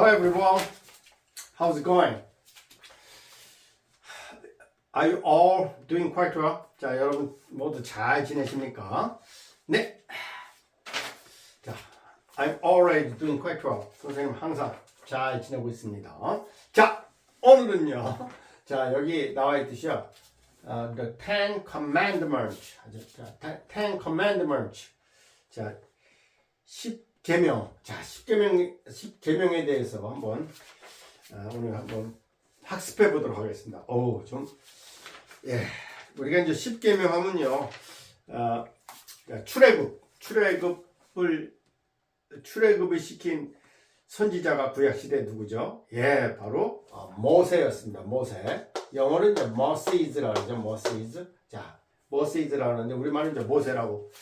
Hello everyone. How's it going? Are you all doing quite well? 자, 여러분 모두 잘 지내십니까? 네. 자, I'm already doing quite well. 선생님 항상 잘 지내고 있습니다. 자, 오늘은요. 자, 여기 나와 있듯이요. The Ten Commandments. 자, Ten Commandments. 자, 10계명. 자, 10계명에 대해서 한번 오늘 한번 학습해 보도록 하겠습니다. 우리가 이제 10계명 하면요. 출애굽을 시킨 선지자가 구약 시대 누구죠? 예, 바로 모세였습니다. 모세. 영어로 이제 Moses라고 하죠. Moses. 자, Moses라고 하는데 우리말은 이제 모세라고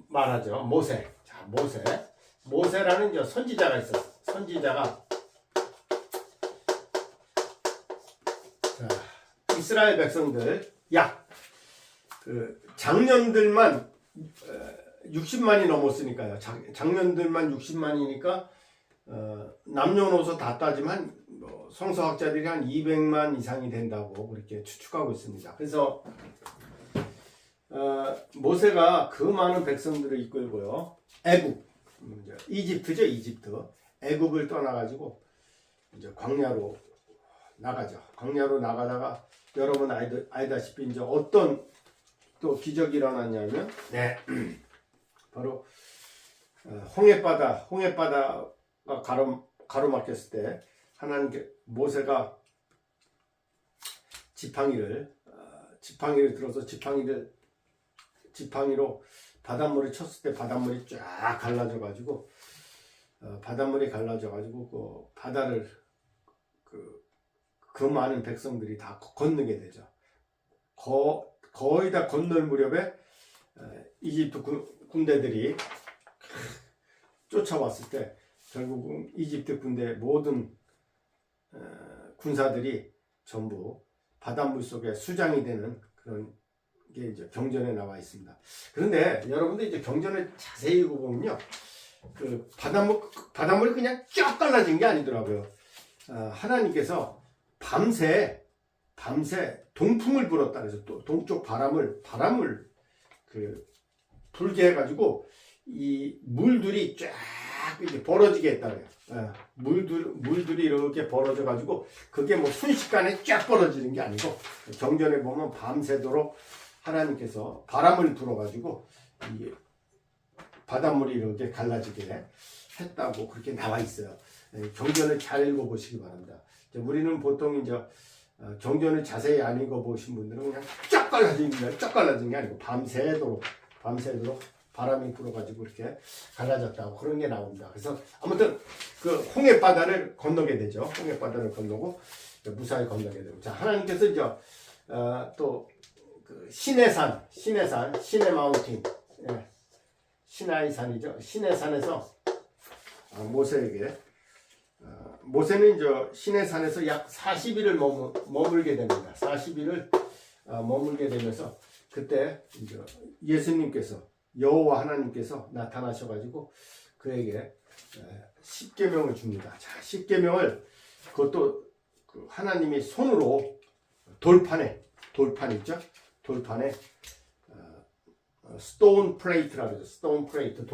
말하죠. 모세. 자, 모세. 모세라는 이제 선지자가 있었어요. 선지자가 이스라엘 백성들 장년들만 60만이 넘었으니까요. 장년들만 60만이니까 남녀노소 다 따지면 성서학자들이 한 200만 이상이 된다고 그렇게 추측하고 있습니다. 그래서 모세가 그 많은 백성들을 이끌고요. 이집트죠, 이집트. 애굽을 떠나가지고 이제 광야로 나가죠. 광야로 나가다가 여러분 알다시피 이제 어떤 또 기적이 일어났냐면, 바로 홍해바다가 가로막혔을 때 하나님께 모세가 지팡이를 들어서 지팡이로 바닷물을 쳤을 때 바닷물이 쫙 갈라져가지고 그 바다를 그 많은 백성들이 다 건너게 되죠. 거의 다 건널 무렵에 이집트 군대들이 쫓아왔을 때 결국은 이집트 군대 모든 군사들이 전부 바닷물 속에 수장이 되는 그런 게 이제 경전에 나와 있습니다. 그런데 여러분들 이제 경전을 자세히 보면요, 그 바닷물이 그냥 쫙 갈라진 게 아니더라고요. 하나님께서 밤새 동풍을 불었다 그래서 또 동쪽 바람을 불게 해가지고 이 물들이 쫙 이렇게 벌어지게 했다고요. 물들이 이렇게 벌어져가지고 그게 뭐 순식간에 쫙 벌어지는 게 아니고 경전에 보면 밤새도록 하나님께서 바람을 불어가지고 이 바닷물이 이렇게 갈라지게 했다고 그렇게 나와 있어요. 경전을 잘 읽어보시기 바랍니다. 우리는 보통 이제 경전을 자세히 안 읽어보신 분들은 그냥 쫙 갈라진 게 아니고 밤새도록 바람이 불어가지고 이렇게 갈라졌다고 그런 게 나옵니다. 그래서 아무튼 그 홍해바다를 건너게 되죠. 홍해바다를 건너고 무사히 건너게 되고, 자, 하나님께서 이제 또 그 시내산, 시내 마운틴, 시나이 산이죠. 시내 산에서 모세에게 모세는 이제 시내 산에서 약 40일을 머물게 됩니다. 40일을 머물게 되면서 그때 이제 예수님께서 여호와 하나님께서 나타나셔가지고 그에게 10계명을 줍니다. 자, 10계명을 그것도 하나님이 손으로 돌판 있죠? 돌판에 스톤 플레이트라고 하죠. 스톤 플레이트.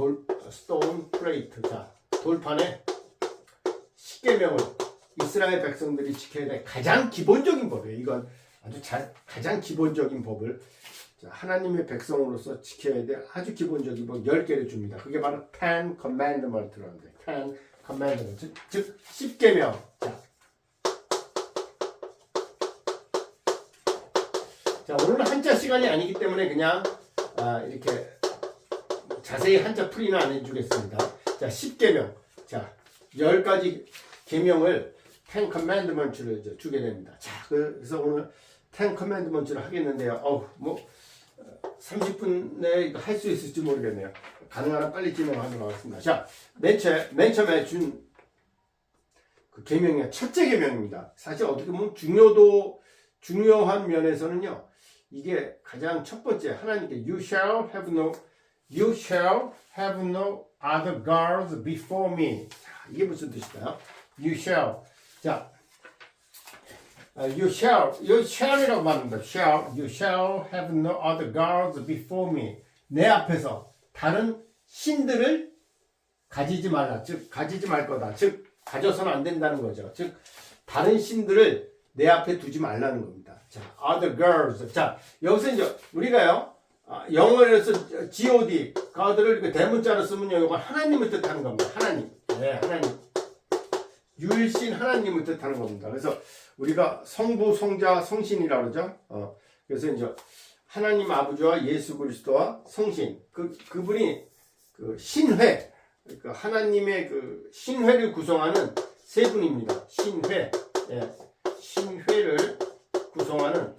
자, 돌판에 10계명을 이스라엘 백성들이 지켜야 될 가장 기본적인 법이에요. 이건 가장 기본적인 법을 하나님의 백성으로서 지켜야 될 아주 기본적인 법 10개를 줍니다. 그게 바로 Ten Commandments라는데, Ten Commandments, 즉 10계명. 자, 오늘은 한자 시간이 아니기 때문에 그냥 이렇게 자세히 한자 풀이는 안 해주겠습니다. 자, 10계명. 자, 10가지 계명을 Ten Commandments를 주게 됩니다. 자, 그래서 오늘 Ten Commandments를 하겠는데요. 30분 내에 할 수 있을지 모르겠네요. 가능하면 빨리 진행하도록 하겠습니다. 자, 맨 처음에 준 그 계명이 첫째 계명입니다. 사실 어떻게 보면 중요한 면에서는요, 이게 가장 첫 번째, 하나님께 you shall have no other girls before me. 자, 이게 무슨 뜻일까요? You shall. 자, you shall이라고 말합니다. You shall have no other girls before me. 내 앞에서 다른 신들을 가지지 말라. 즉, 가지지 말 거다. 즉, 가져서는 안 된다는 거죠. 즉, 다른 신들을 내 앞에 두지 말라는 겁니다. 자, other girls. 자, 여기서 이제 우리가요, 영어에서 God, God를 대문자로 쓰면요, 이건 하나님을 뜻하는 겁니다. 하나님. 네, 하나님. 유일신 하나님을 뜻하는 겁니다. 그래서 우리가 성부, 성자, 성신이라고 그러죠. 그래서 이제 하나님 아버지와 예수 그리스도와 성신. 그분이 그 신회, 그러니까 하나님의 그 신회를 구성하는 세 분입니다. 신회. 예, 신회를 구성하는,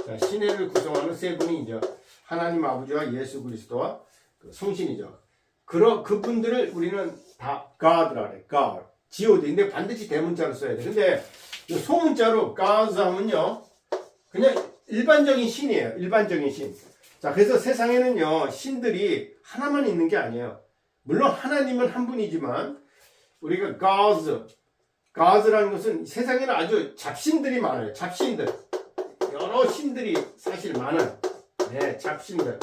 자, 신회를 구성하는 세 분이 이제 하나님 아버지와 예수 그리스도와 그 성신이죠. 그분들을 우리는 다 God라 그래. God. God. 근데 반드시 대문자로 써야 돼. 근데 소문자로 God 하면요, 그냥 일반적인 신이에요. 일반적인 신. 자, 그래서 세상에는요, 신들이 하나만 있는 게 아니에요. 물론 하나님은 한 분이지만 우리가 Gods라는 것은 세상에는 아주 잡신들이 많아요. 잡신들. 여러 신들이 사실 많아요. 네, 잡신들.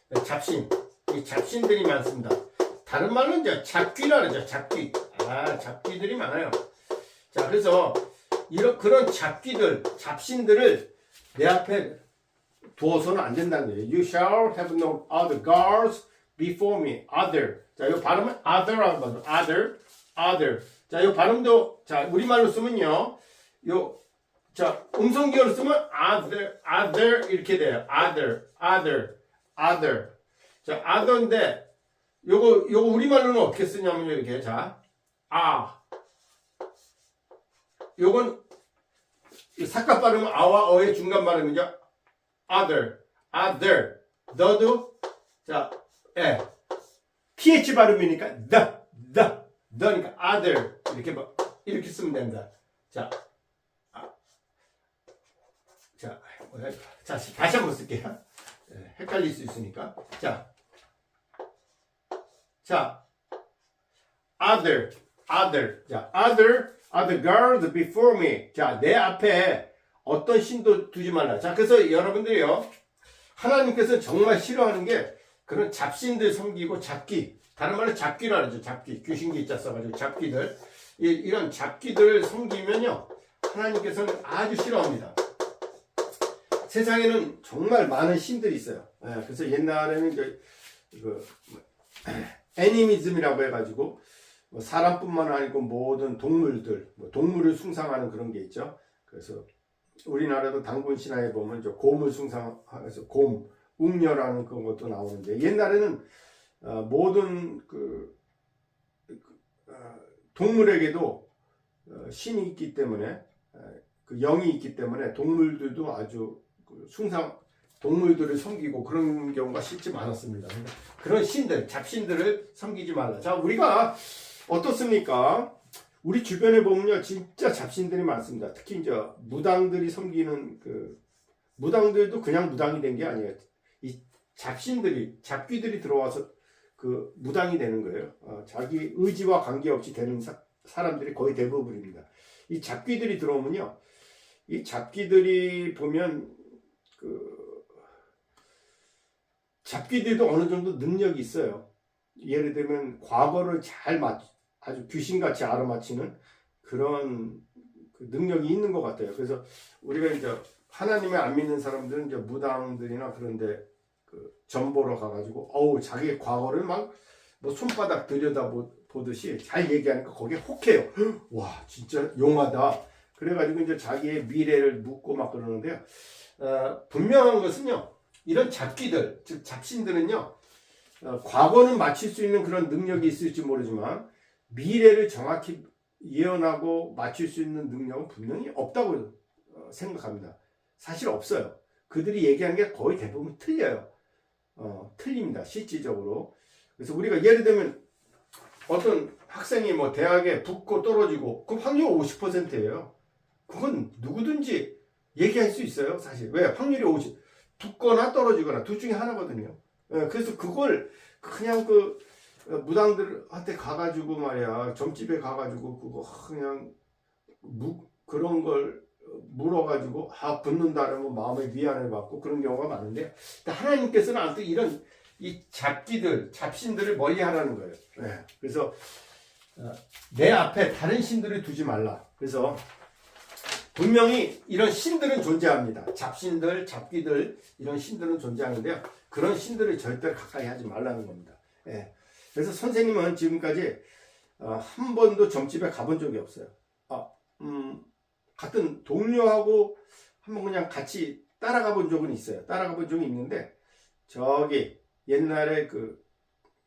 네, 잡신. 이 잡신들이 많습니다. 다른 말로 이제 잡귀라 그러죠. 잡귀. 잡귀들이 많아요. 자, 그래서 그런 잡신들을 내 앞에 두어서는 안 된다는 거예요. You shall have no other gods before me. Other. 자, 이 발음은 other라고 봐요. other. 자, 이 발음도, 자, 우리말로 쓰면요. 자, 음성기어로 쓰면 other 이렇게 돼요. other. 자, other인데, 요거 우리말로는 어떻게 쓰냐면요, 이렇게. 자, 요건, 삭각 발음은 아와 어의 중간 발음이죠. other. 너도, 자, th 발음이니까, 너니까, other. 이렇게 쓰면 됩니다. 자, 다시 한번 쓸게요. 헷갈릴 수 있으니까. 자, other. 자, other girls before me. 자, 내 앞에 어떤 신도 두지 말라. 자, 그래서 여러분들이요, 하나님께서 정말 싫어하는 게 그런 잡신들 섬기고 잡귀. 다른 말로 잡귀라 그러죠. 잡귀. 귀신기자 써가지고 잡귀들. 이런 잡귀들을 섬기면요, 하나님께서는 아주 싫어합니다. 세상에는 정말 많은 신들이 있어요. 그래서 옛날에는 이제 애니미즘이라고 해가지고 사람뿐만 아니고 모든 동물들, 동물을 숭상하는 그런 게 있죠. 그래서 우리나라도 당군 신화에 보면 곰을 숭상해서 곰, 웅녀라는 그런 것도 나오는데, 옛날에는 모든 동물에게도 신이 있기 때문에, 그 영이 있기 때문에 동물들도 아주 동물들을 섬기고 그런 경우가 실제 많았습니다. 그런 신들, 잡신들을 섬기지 말라. 자, 우리가 어떻습니까? 우리 주변에 보면요, 진짜 잡신들이 많습니다. 특히 이제 무당들이 섬기는 무당들도 그냥 무당이 된 게 아니에요. 이 잡귀들이 들어와서 무당이 되는 거예요. 자기 의지와 관계없이 되는 사람들이 거의 대부분입니다. 이 잡귀들이 들어오면요, 이 잡귀들이 보면 잡귀들도 어느 정도 능력이 있어요. 예를 들면 과거를 아주 귀신같이 알아맞히는 그런 능력이 있는 것 같아요. 그래서 우리가 이제 하나님을 안 믿는 사람들은 이제 무당들이나 그런데 전보러 가가지고 자기의 과거를 막 손바닥 들여다보듯이 잘 얘기하니까 거기에 혹해요. 와, 진짜 용하다. 그래가지고 이제 자기의 미래를 묻고 막 그러는데요. 분명한 것은요, 이런 잡귀들, 즉 잡신들은요, 과거는 맞출 수 있는 그런 능력이 있을지 모르지만 미래를 정확히 예언하고 맞출 수 있는 능력은 분명히 없다고 생각합니다. 사실 없어요. 그들이 얘기하는 게 거의 대부분 틀려요. 틀립니다. 실질적으로. 그래서 우리가 예를 들면 어떤 학생이 대학에 붙고 떨어지고 그 확률 50%예요. 그건 누구든지 얘기할 수 있어요. 사실. 왜? 확률이 붙거나 떨어지거나 둘 중에 하나거든요. 예, 그래서 그걸 그냥 무당들한테 가가지고 말이야, 점집에 가가지고 그거 그냥 그런 걸 물어가지고 붙는다라면 마음의 위안을 받고 그런 경우가 많은데, 하나님께서는 아무튼 이런 이 잡신들을 멀리하라는 거예요. 네. 그래서 내 앞에 다른 신들을 두지 말라. 그래서 분명히 이런 신들은 존재합니다. 잡신들, 잡귀들, 이런 신들은 존재하는데요. 그런 신들을 절대 가까이 하지 말라는 겁니다. 네. 그래서 선생님은 지금까지 한 번도 점집에 가본 적이 없어요. 같은 동료하고 한번 그냥 같이 따라가 본 적은 있어요. 따라가 본 적이 있는데, 저기 옛날에 그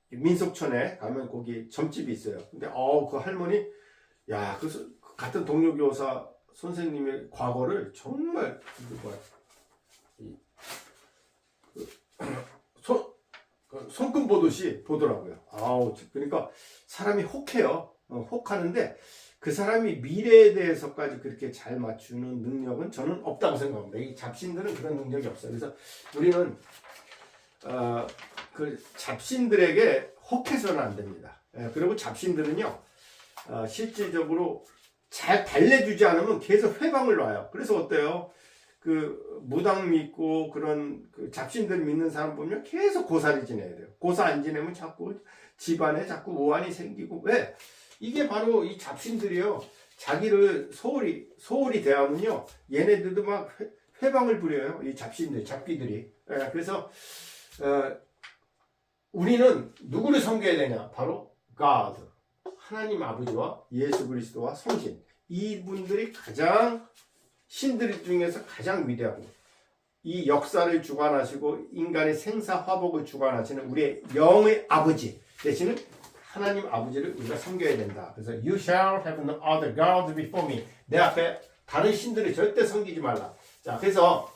민속촌에 가면 거기 점집이 있어요. 근데 그 할머니, 그래서 같은 동료 교사 선생님의 과거를 정말 손금 보듯이 보더라고요. 그러니까 사람이 혹해요. 혹하는데 그 사람이 미래에 대해서까지 그렇게 잘 맞추는 능력은 저는 없다고 생각합니다. 이 잡신들은 그런 능력이 없어요. 그래서 우리는 그 잡신들에게 혹해서는 안 됩니다. 그리고 잡신들은요, 실질적으로 잘 달래주지 않으면 계속 회방을 놔요. 그래서 어때요? 그 무당 믿고 그런 그 잡신들 믿는 사람 보면 계속 고사를 지내야 돼요. 고사 안 지내면 자꾸 집안에 자꾸 우환이 생기고. 왜? 이게 바로 이 잡신들이요, 자기를 소홀히 대하면요, 얘네들도 막 회방을 부려요. 이 잡귀들이. 그래서 우리는 누구를 섬겨야 되냐? 바로 God, 하나님 아버지와 예수 그리스도와 성신, 이분들이 가장 신들 중에서 가장 위대하고 이 역사를 주관하시고 인간의 생사화복을 주관하시는 우리의 영의 아버지 대신에 하나님 아버지를 우리가 섬겨야 된다. 그래서 You shall have no other gods before me. 내 앞에 다른 신들을 절대 섬기지 말라. 자, 그래서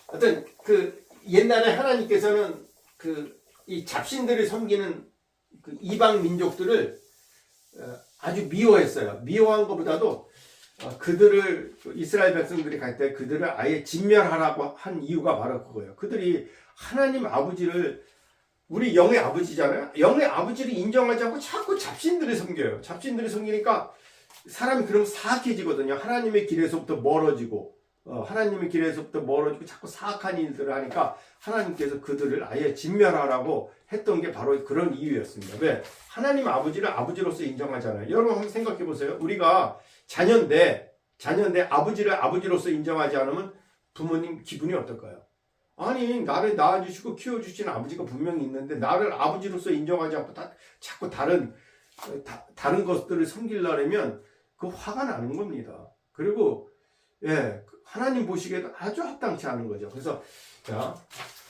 어떤 그 옛날에 하나님께서는 이 잡신들을 섬기는 그 이방 민족들을 아주 미워했어요. 미워한 것보다도 그들을, 이스라엘 백성들이 갈 때 그들을 아예 진멸하라고 한 이유가 바로 그거예요. 그들이 하나님 아버지를, 우리 영의 아버지잖아요. 영의 아버지를 인정하지 않고 자꾸 잡신들을 섬겨요. 잡신들을 섬기니까 사람이 그럼 사악해지거든요. 하나님의 길에서부터 멀어지고, 자꾸 사악한 일들을 하니까 하나님께서 그들을 아예 진멸하라고 했던 게 바로 그런 이유였습니다. 왜? 하나님 아버지를 아버지로서 인정하잖아요. 여러분 한번 생각해 보세요. 우리가 자녀인데 아버지를 아버지로서 인정하지 않으면 부모님 기분이 어떨까요? 아니, 나를 낳아주시고 키워주시는 아버지가 분명히 있는데 나를 아버지로서 인정하지 않고 자꾸 다른 것들을 섬기려면 그 화가 나는 겁니다. 그리고 하나님 보시기에도 아주 합당치 않은 거죠. 그래서 자,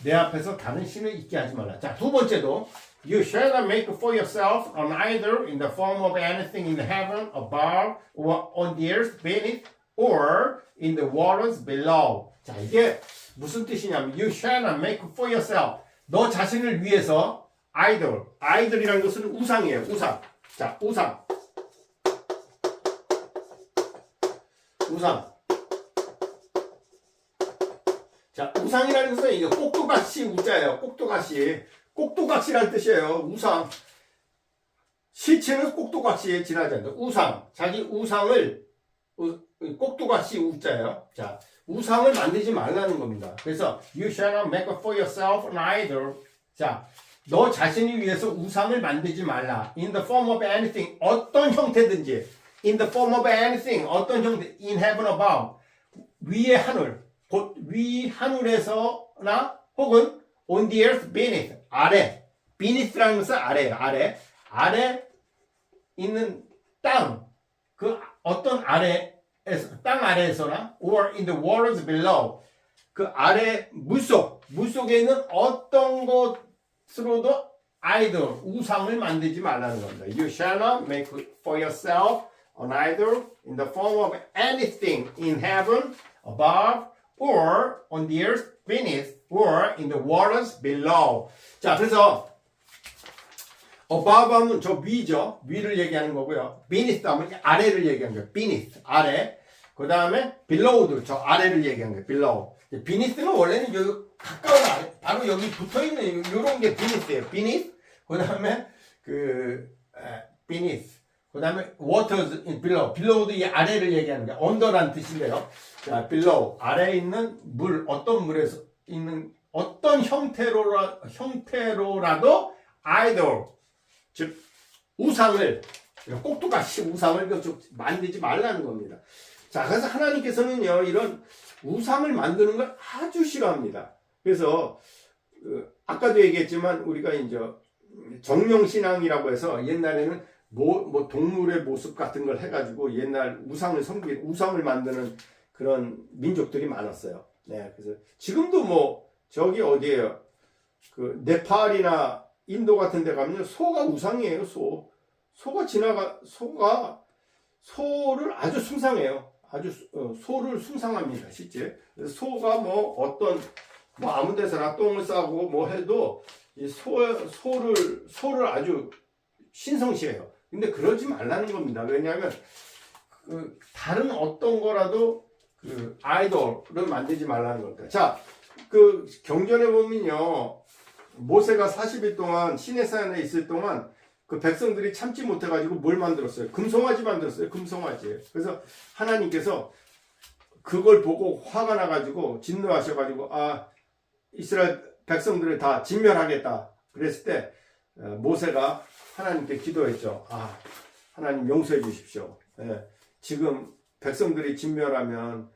내 앞에서 다른 신을 있게 하지 말라. 자, 두 번째도 You shall not make for yourself an idol in the form of anything in heaven above or on the earth beneath or in the waters below. 자, 이게 무슨 뜻이냐면 You shall not make for yourself. 너 자신을 위해서 idol. idol이라는 것은 우상이에요. 우상. 자, 우상. 자, 우상이라는 것은 이게 꼭두각시 우자예요. 꼭두각시라는 뜻이에요. 우상. 실체는 꼭두각시에 지나지 않는다. 우상. 자기 우상을 꼭두각시 우자예요. 자, 우상을 만들지 말라는 겁니다. 그래서 You shall not make for yourself an idol. 자, 너 자신을 위해서 우상을 만들지 말라. In the form of anything. 어떤 형태든지. In the form of anything. 어떤 형태. In heaven above. 위의 하늘. 곧 위 하늘에서나 혹은 on the earth beneath. 아래. beneath라는 것은 아래예요. 아래 있는 땅. 그 어떤 땅 아래에서나 or in the waters below. 그 아래 물속에 있는 어떤 것으로도 idol, 우상을 만들지 말라는 겁니다. You shall not make for yourself an idol in the form of anything in heaven above or on the earth beneath or in the waters below. 자, 그래서 above 하면 저 위죠. 위를 얘기하는 거고요. beneath 하면 아래를 얘기하는 거예요. beneath, 아래. 그 다음에 below도 저 아래를 얘기한 거예요. below. beneath는 원래는 여기 가까운 아래, 바로 여기 붙어 있는 요런 게 beneath예요. beneath. 그 다음에 beneath. 그 다음에 waters in below. below도 이 아래를 얘기하는 게 under란 뜻인데요. 자, below. 아래에 있는 물, 어떤 물에서 있는 어떤 형태로라도 idol. 즉, 우상을, 꼭두가시 우상을 만들지 말라는 겁니다. 자, 그래서 하나님께서는요, 이런 우상을 만드는 걸 아주 싫어합니다. 그래서, 아까도 얘기했지만, 우리가 이제 정령신앙이라고 해서 옛날에는 뭐 동물의 모습 같은 걸 해가지고 옛날 우상을 만드는 그런 민족들이 많았어요. 네, 그래서 지금도 뭐, 저기 어디에요? 그, 네팔이나 인도 같은 데 가면 소가 우상이에요, 소. 소를 아주 숭상해요. 아주, 소를 숭상합니다, 실제. 그래서 소가 뭐 아무 데서나 똥을 싸고 뭐 해도 이 소를 아주 신성시해요. 근데 그러지 말라는 겁니다. 왜냐하면, 다른 어떤 거라도 아이돌을 만들지 말라는 겁니다. 자, 경전에 보면요. 모세가 40일 동안 시내산에 있을 동안 그 백성들이 참지 못해가지고 뭘 만들었어요? 금송아지 만들었어요. 금송아지. 그래서 하나님께서 그걸 보고 화가 나가지고 진노하셔가지고 이스라엘 백성들을 다 진멸하겠다. 그랬을 때 모세가 하나님께 기도했죠. 하나님 용서해 주십시오. 지금 백성들이 진멸하면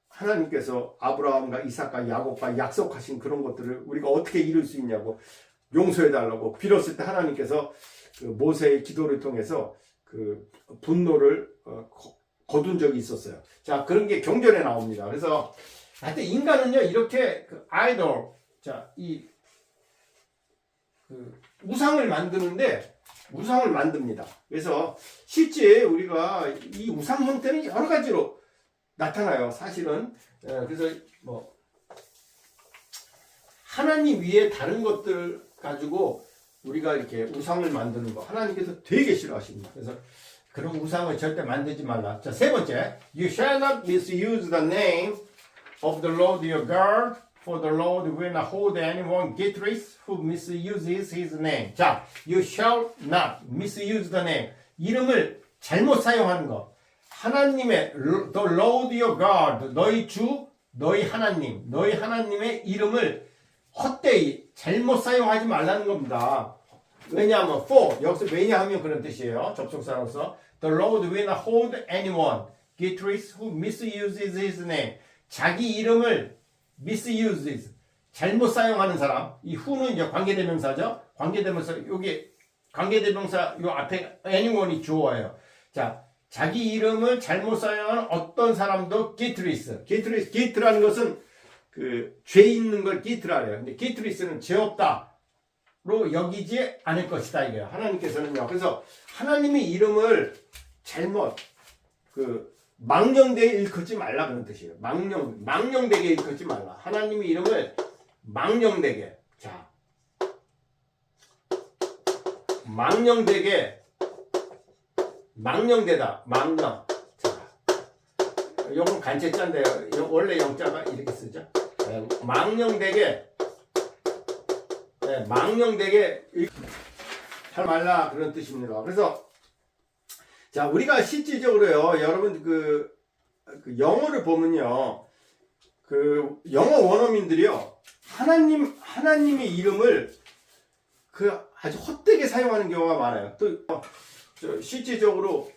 하나님께서 아브라함과 이삭과 야곱과 약속하신 그런 것들을 우리가 어떻게 이룰 수 있냐고 용서해달라고 빌었을 때 하나님께서 모세의 기도를 통해서 분노를 거둔 적이 있었어요. 자, 그런 게 경전에 나옵니다. 그래서 하여튼 인간은요, 이렇게 아이돌, 우상을 만듭니다. 그래서 실제 우리가 이 우상 형태는 여러 가지로 나타나요. 사실은. 그래서 하나님 위에 다른 것들 가지고 우리가 이렇게 우상을 만드는 거 하나님께서 되게 싫어하십니다. 그래서 그런 우상을 절대 만들지 말라. 자, 세 번째, you shall not misuse the name of the Lord your God, for the Lord will not hold anyone guiltless who misuses his name. 자, you shall not misuse the name. 이름을 잘못 사용하는 거. 하나님의 the Lord your God, 너희 주, 너희 하나님의 이름을 헛되이 잘못 사용하지 말라는 겁니다. 왜냐하면 for, 여기서 왜냐하면 그런 뜻이에요. 접속사로서 the Lord will not hold anyone guiltless who misuses his name. 자기 이름을 misuses, 잘못 사용하는 사람. 이 who는 이제 관계대명사죠. 관계대명사, 관계대명사 요 앞에 anyone이 주어예요. 자, 자기 이름을 잘못 사용하는 어떤 사람도 guiltless라는 것은 죄 있는 걸 guilt라래요. 근데 guiltless는 죄 없다로 여기지 않을 것이다 이거예요. 하나님께서는요. 그래서 하나님의 이름을 잘못 망령되게 일컫지 말라 그런 뜻이에요. 망령되게 일컫지 말라. 하나님의 이름을 망령되게. 자, 망령되다. 망령. 자, 요건 간체자인데요. 원래 영자가 이렇게 쓰죠. 망령되게 할 말라 그런 뜻입니다. 그래서 자, 우리가 실질적으로요, 여러분 영어를 보면요, 영어 원어민들이요, 하나님의 이름을 아주 헛되게 사용하는 경우가 많아요. 또 실질적으로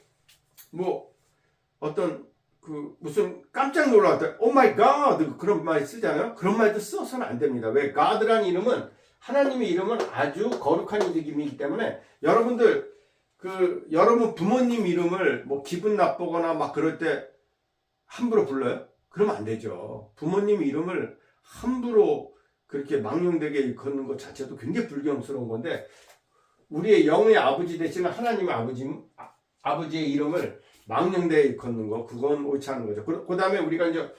어떤 무슨 깜짝 놀랐다, 오 마이 갓 그런 말 쓰잖아요. 그런 말도 써서는 안 됩니다. 왜? God라는 이름은, 하나님의 이름은 아주 거룩한 이름이기 때문에 여러분들 여러분 부모님 이름을 기분 나쁘거나 막 그럴 때 함부로 불러요? 그러면 안 되죠. 부모님 이름을 함부로 그렇게 망령되게 걷는 것 자체도 굉장히 불경스러운 건데, 우리의 영의 아버지 되시는 하나님의 아버지의 이름을 망령되게 걷는 거, 그건 옳지 않은 거죠. 그 다음에 우리가 이제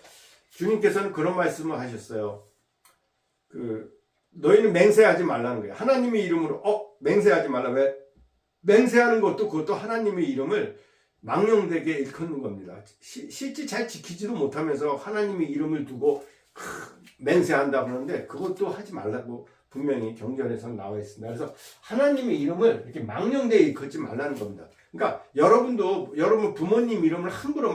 주님께서는 그런 말씀을 하셨어요. 너희는 맹세하지 말라는 거예요. 하나님의 이름으로 맹세하지 말라. 왜? 맹세하는 것도 그것도 하나님의 이름을 망령되게 일컫는 겁니다. 실제 잘 지키지도 못하면서 하나님의 이름을 두고 맹세한다 그러는데 그것도 하지 말라고 분명히 경전에서 나와 있습니다. 그래서 하나님의 이름을 이렇게 망령되게 일컫지 말라는 겁니다. 그러니까 여러분 부모님 이름을 함부로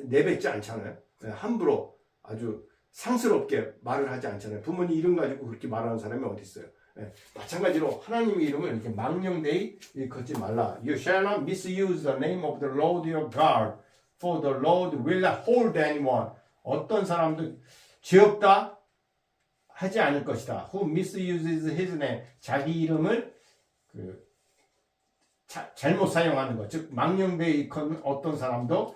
내뱉지 않잖아요. 함부로 아주 상스럽게 말을 하지 않잖아요. 부모님 이름 가지고 그렇게 말하는 사람이 어디 있어요? 마찬가지로 하나님의 이름을 이렇게 망령되이 일컫지 말라. You shall not misuse the name of the Lord your God, for the Lord will not hold anyone. 어떤 사람도 죄 없다 하지 않을 것이다. Who misuses his name. 자기 이름을 잘못 사용하는 것, 즉 망령되이 일컫는 어떤 사람도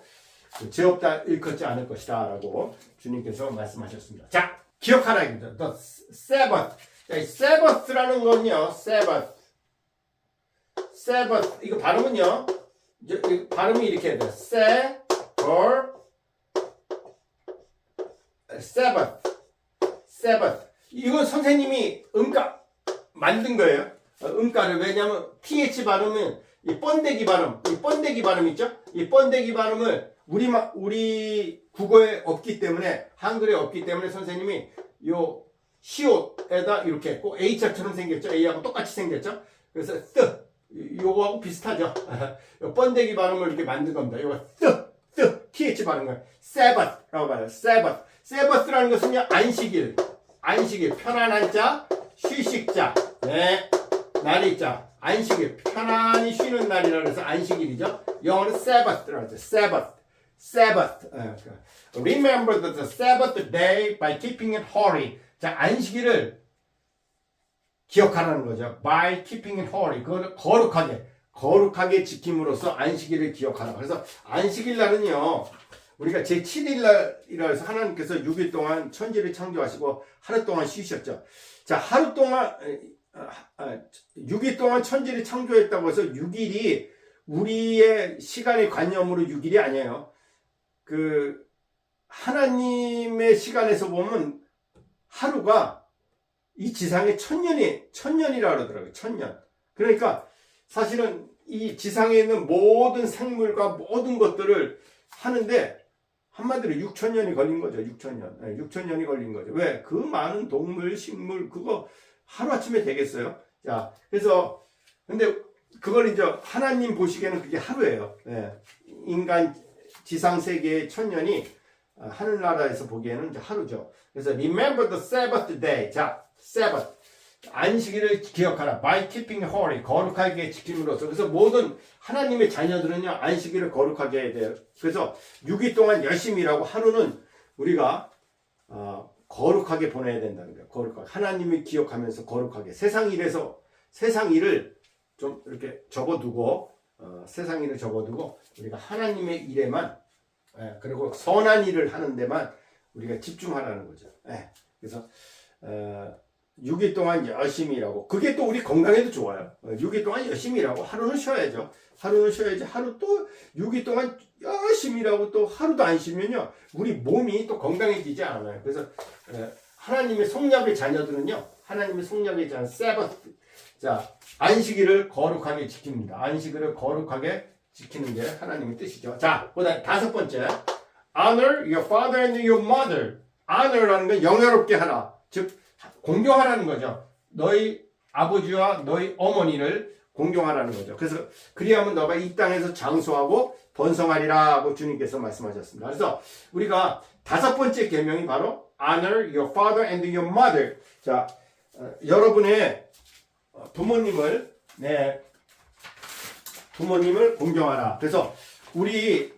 죄 없다 일컫지 않을 것이다 라고 주님께서 말씀하셨습니다. 자, 기억하라 이거죠. The Sabbath. Sabbath라는 건요, Sabbath. 이거 발음은요, 발음이 이렇게 해야 돼요. Sabbath. 이건 선생님이 음가 만든 거예요. 음가를. 왜냐하면 th 발음은 이 번데기 발음 있죠? 이 번데기 발음을 우리 국어에 없기 때문에, 한글에 없기 때문에 선생님이 요 시옷에다 이렇게 했고 H자처럼 생겼죠. A하고 똑같이 생겼죠. 그래서 요거하고 비슷하죠. 번데기 발음을 이렇게 만든 겁니다. 요거 th 발음을 Sabbath라고 말해요. Sabbath라는 것은요, 안식일, 편안한 자, 휴식자, 네, 날이자, 안식일, 편안히 쉬는 날이라 그래서 안식일이죠. 영어는 Sabbath라고 하죠. Sabbath. Remember the Sabbath day by keeping it holy. 자, 안식일을 기억하라는 거죠. By keeping it holy. 그거는 거룩하게 지킴으로써 안식일을 기억하라. 그래서 안식일 날은요, 우리가 제7일 날이라 해서 하나님께서 6일 동안 천지를 창조하시고 하루 동안 쉬셨죠. 자, 6일 동안 천지를 창조했다고 해서 6일이 우리의 시간의 관념으로 6일이 아니에요. 하나님의 시간에서 보면 하루가 이 지상에 천년이라 그러더라고요. 천년. 그러니까 사실은 이 지상에 있는 모든 생물과 모든 것들을 하는데 한마디로 6천년이 걸린 거죠. 6천년이 걸린 거죠. 왜? 그 많은 동물, 식물, 그거 하루아침에 되겠어요? 자, 그래서 근데 그걸 이제 하나님 보시기에는 그게 하루예요. 인간 지상 세계의 천년이 하늘나라에서 보기에는 이제 하루죠. 그래서 remember the Sabbath day. 자, Sabbath. 안식일을 기억하라. By keeping holy. 거룩하게 지킴으로써. 그래서 모든 하나님의 자녀들은요, 안식일을 거룩하게 해야 돼요. 그래서 6일 동안 열심히 일하고 하루는 우리가 거룩하게 보내야 된다는 거예요. 거룩하게. 하나님을 기억하면서 거룩하게. 세상 일을 좀 이렇게 접어두고, 세상 일을 접어두고, 우리가 하나님의 일에만, 그리고 선한 일을 하는 데만 우리가 집중하라는 거죠. 그래서, 6일 동안 열심히 일하고, 그게 또 우리 건강에도 좋아요. 6일 동안 열심히 일하고, 하루는 쉬어야죠. 하루는 쉬어야지. 하루 또 6일 동안 열심히 일하고 또 하루도 안 쉬면요, 우리 몸이 또 건강해지지 않아요. 그래서, 하나님의 성약의 자녀들은요, 세바스. 자, 안식일을 거룩하게 지킵니다. 안식일을 거룩하게 지키는 게 하나님의 뜻이죠. 자, 그다음 5번째. Honor your father and your mother. Honor라는 건 영예롭게 하라. 즉, 공경하라는 거죠. 너희 아버지와 너희 어머니를 공경하라는 거죠. 그래서 그리하면 너가 이 땅에서 장수하고 번성하리라고 주님께서 말씀하셨습니다. 그래서 우리가 5번째 계명이 바로 Honor your father and your mother. 자, 여러분의 부모님을 공경하라. 그래서 우리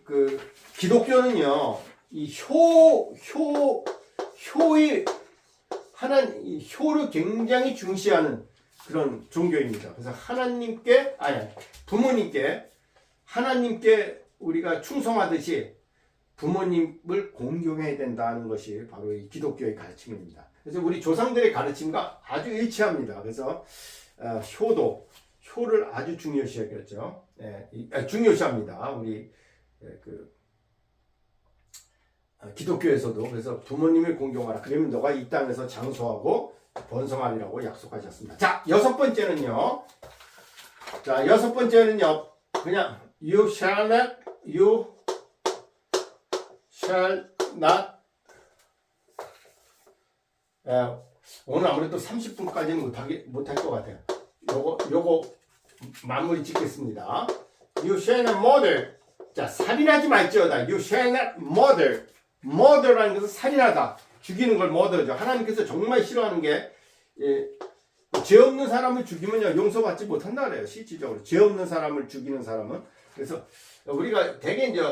기독교는요, 이 효를 굉장히 중시하는 그런 종교입니다. 그래서 하나님께 우리가 충성하듯이 부모님을 공경해야 된다는 것이 바로 이 기독교의 가르침입니다. 그래서 우리 조상들의 가르침과 아주 일치합니다. 그래서 효를 아주 중요시하겠죠. 중요시합니다. 우리 기독교에서도. 그래서 부모님을 공경하라. 그러면 너가 이 땅에서 장수하고 번성하리라고 약속하셨습니다. 자, 6번째는요. 그냥 you shall not 오늘 아무래도 30분까지는 못할 것 같아요. 요거 마무리 짓겠습니다. You shall not murder. 자, 살인하지 말지어다. You shall not murder. murder라는 것은 살인하다. 죽이는 걸 murder죠. 하나님께서 정말 싫어하는 게 죄 없는 사람을 죽이면요 용서받지 못한다 그래요. 실질적으로 죄 없는 사람을 죽이는 사람은. 그래서 우리가 대개 이제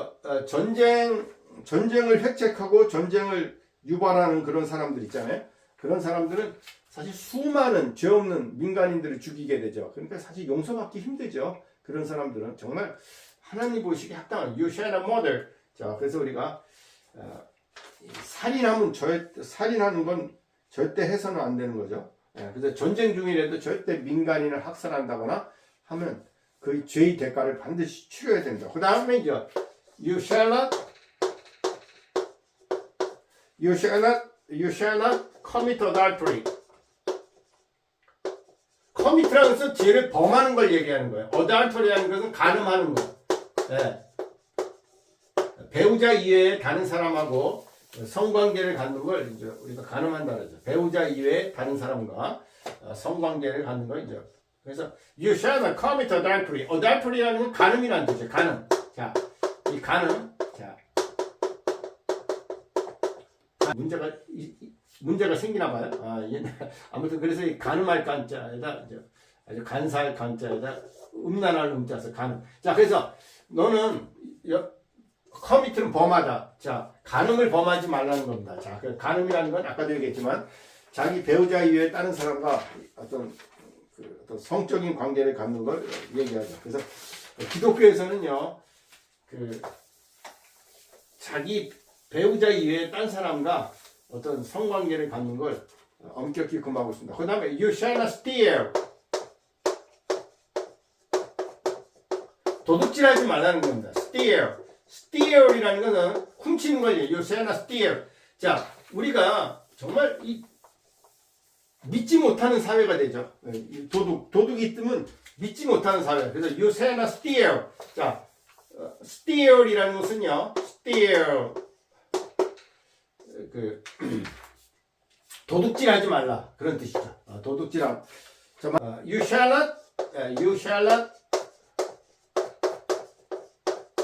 전쟁을 획책하고 전쟁을 유발하는 그런 사람들 있잖아요. 그런 사람들은 사실 수많은 죄 없는 민간인들을 죽이게 되죠. 그러니까 사실 용서받기 힘들죠. 그런 사람들은 정말 하나님 보시기에 합당한 You shall not murder. 자, 그래서 우리가 살인하는 건 절대 해서는 안 되는 거죠. 그래서 전쟁 중이라도 절대 민간인을 학살한다거나 하면 그 죄의 대가를 반드시 치러야 된다. 그 다음에 이제 You shall not commit adultery. commit라는 것은 죄를 범하는 걸 얘기하는 거예요. adultery라는 것은 간음하는 거. 배우자 이외에 다른 사람하고 성관계를 갖는 걸 이제 우리가 간음한다 그러죠. 배우자 이외에 다른 사람과 성관계를 갖는 걸 이제. 그래서 you shall not commit adultery. adultery라는 건 간음이라는 뜻이에요. 간음. 자, 이 간음. 자, 문제가 생기나 봐요. 아무튼 그래서 이 간음할 간자에다 아주 간사할 간자에다 음란할 음자서 간음. 자, 그래서 너는 커미트는 범하다. 자, 간음을 범하지 말라는 겁니다. 자, 간음이라는 건 아까도 얘기했지만 자기 배우자 이외에 다른 사람과 어떤 성적인 관계를 갖는 걸 얘기하죠. 그래서 기독교에서는요, 자기 배우자 이외에 다른 사람과 어떤 성관계를 갖는 걸 엄격히 금하고 있습니다. 그 다음에 you shall not steal. 도둑질하지 말라는 겁니다. steal이라는 것은 훔치는 거예요. You shall not steal. 자, 우리가 정말 믿지 못하는 사회가 되죠. 도둑이 있으면 믿지 못하는 사회. 그래서 you shall not steal. 자, steal이라는 것은요, steal. 도둑질하지 말라 그런 뜻이죠. 도둑질함. You shall not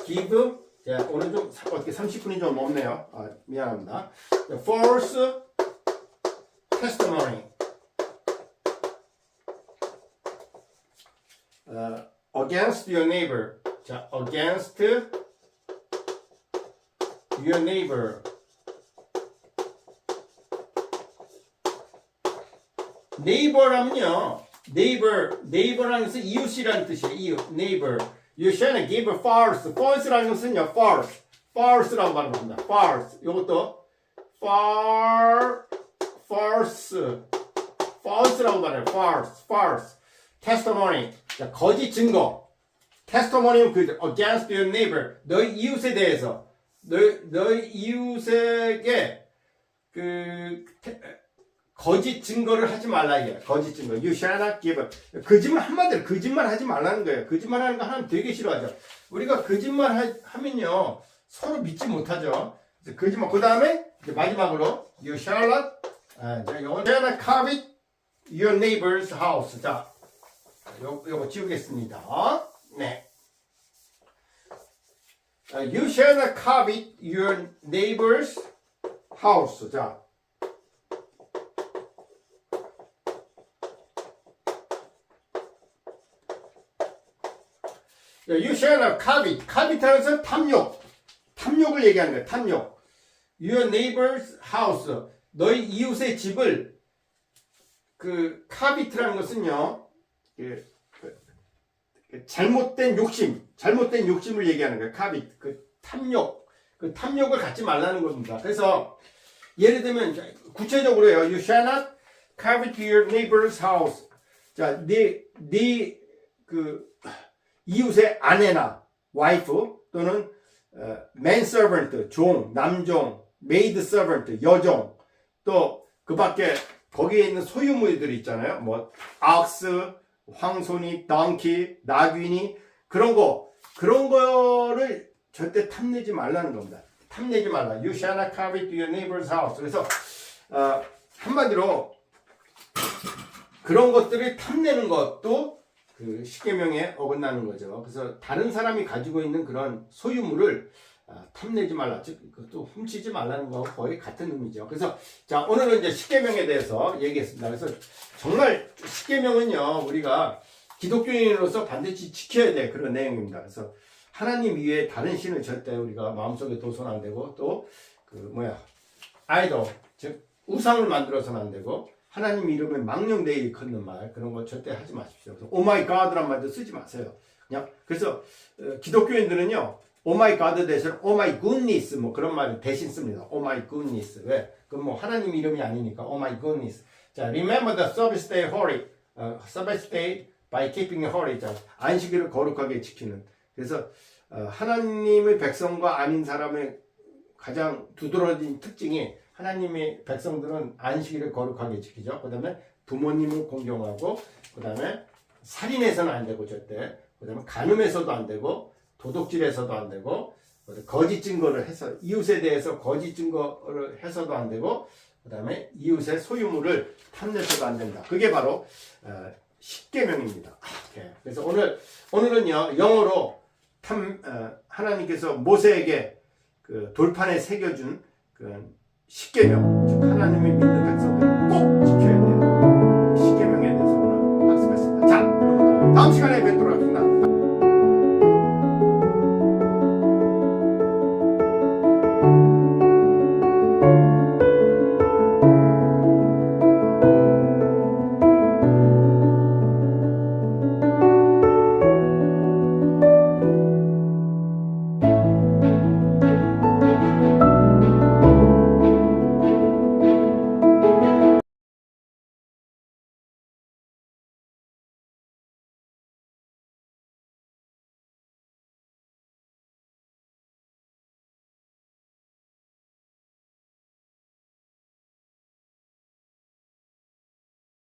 give. 자, 오늘 좀 어떻게 30분이 좀 넘네요. 미안합니다. False testimony against your neighbor. 자, against your neighbor. 네이버라면요, 네이버라는 것은 이웃이라는 뜻이에요. 이웃, neighbor. You shall not give false. false라는 것은요, false라고 말합니다. false. 이것도 false라고 말해요. false. testimony. 자, 거짓 증거. testimony는 against your neighbor. 너희 이웃에 대해서, 너희 이웃에게 거짓 증거를 하지 말라 이게. 거짓 증거. You shall not give. 한마디로 거짓말 하지 말라는 거예요. 거짓말하는 거 하나님 되게 싫어하죠. 우리가 거짓말 하면요 서로 믿지 못하죠. 거짓말. 그 다음에 마지막으로 You shall not. You shall not covet your neighbor's house. 자, 요거 지우겠습니다. 네. You shall not covet your neighbor's house. 자. You shall not covet. covet하는 것은 탐욕을 얘기하는 거예요. 탐욕. Your neighbor's house. 너희 이웃의 집을 covet라는 것은요. 잘못된 욕심을 얘기하는 거예요. covet. 탐욕. 탐욕을 갖지 말라는 겁니다. 그래서 예를 들면 구체적으로요. You shall not covet your neighbor's house. 자, 이웃의 아내나 와이프 또는 manservant 종, 남종, maidservant 여종 또 그 밖에 거기에 있는 소유물들이 있잖아요. 뭐 ox, 황소니, donkey, 나귀니 그런 거 그런 거를 절대 탐내지 말라는 겁니다. 탐내지 말라. You shall not covet your neighbor's house. 그래서 한마디로 그런 것들을 탐내는 것도 그 십계명에 어긋나는 거죠. 그래서 다른 사람이 가지고 있는 그런 소유물을 탐내지 말라, 즉 그것도 훔치지 말라는 거하고 거의 같은 의미죠. 그래서 자, 오늘은 이제 십계명에 대해서 얘기했습니다. 그래서 정말 십계명은요, 우리가 기독교인으로서 반드시 지켜야 될 그런 내용입니다. 그래서 하나님 이외에 다른 신을 절대 우리가 마음속에 둬서는 안 되고, 또 아이돌, 즉 우상을 만들어서는 안 되고, 하나님 이름에 망령되이 일컫는 말, 그런 거 절대 하지 마십시오. 오마이 갓이란 말도 쓰지 마세요. 그냥 그래서 기독교인들은요, 오마이 갓 대신 오마이 굿니스 뭐 그런 말 대신 씁니다. 오마이 굿니스. 왜? 그건 뭐 하나님 이름이 아니니까 오마이 굿니스. 자, remember the Sabbath day holy. Sabbath day by keeping it holy. 자, 안식일을 거룩하게 지키는. 그래서 하나님의 백성과 아닌 사람의 가장 두드러진 특징이, 하나님의 백성들은 안식일을 거룩하게 지키죠. 그 다음에 부모님을 공경하고, 그 다음에 살인해서는 안 되고 절대, 그 다음에 간음해서도 안 되고, 도둑질해서도 안 되고, 거짓 증거를 해서, 이웃에 대해서 거짓 증거를 해서도 안 되고, 그 다음에 이웃의 소유물을 탐내서도 안 된다. 그게 바로 십계명입니다. 그래서 오늘은요, 영어로 하나님께서 모세에게 그 돌판에 새겨준 그 십계명, 즉 하나님을 믿는 백성